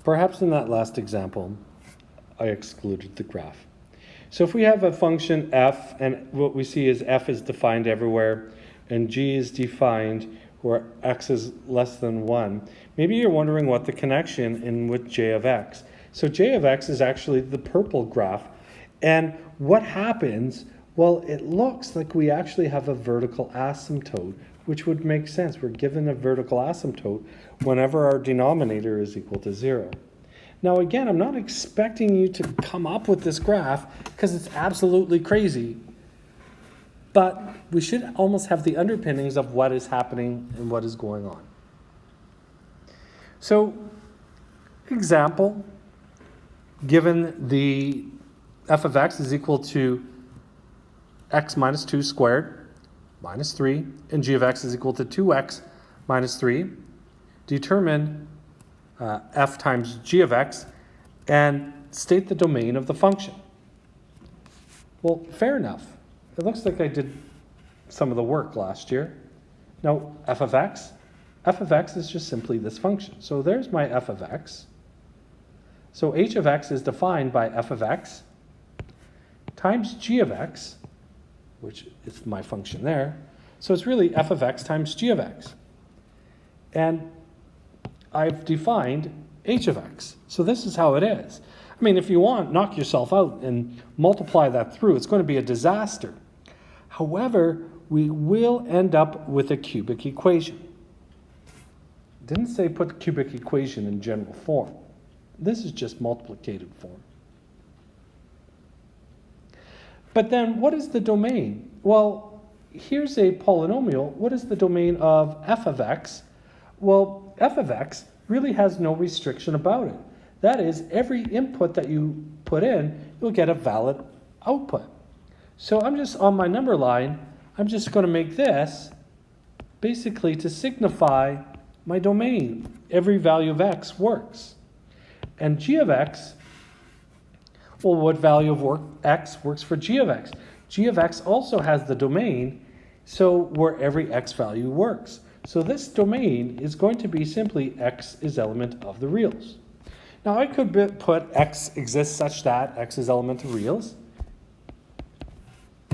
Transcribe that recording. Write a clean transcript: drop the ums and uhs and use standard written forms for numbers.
Perhaps in that last example, I excluded the graph. So if we have a function f, and what we see is f is defined everywhere, and g is defined where x is less than 1, maybe you're wondering what the connection in with j of x. So j of x is actually the purple graph. And what happens? Well, it looks like we actually have a vertical asymptote, which would make sense. We're given a vertical asymptote whenever our denominator is equal to 0. Now again, I'm not expecting you to come up with this graph because it's absolutely crazy, but we should almost have the underpinnings of what is happening and what is going on. So, example, given the f of x is equal to x minus 2 squared minus 3, and g of x is equal to 2x minus 3, determine f times g of x and state the domain of the function. Well, fair enough. It looks like I did some of the work last year. Now, f of x is just simply this function. So there's my f of x. So h of x is defined by f of x times g of x, which is my function there. So it's really f of x times g of x. And I've defined h of x. So this is how it is. I mean, if you want, knock yourself out and multiply that through. It's going to be a disaster. However, we will end up with a cubic equation. It didn't say put cubic equation in general form. This is just multiplicative form. But then what is the domain? Well, here's a polynomial. What is the domain of f of x? Well, f of x really has no restriction about it. That is, every input that you put in, you'll get a valid output. So I'm just on my number line, I'm just going to make this basically to signify my domain. Every value of x works. And g of x, well, what value of x works for g of x? G of x also has the domain, so where every x value works. So this domain is going to be simply x is element of the reals. Now I could put x exists such that x is element of reals.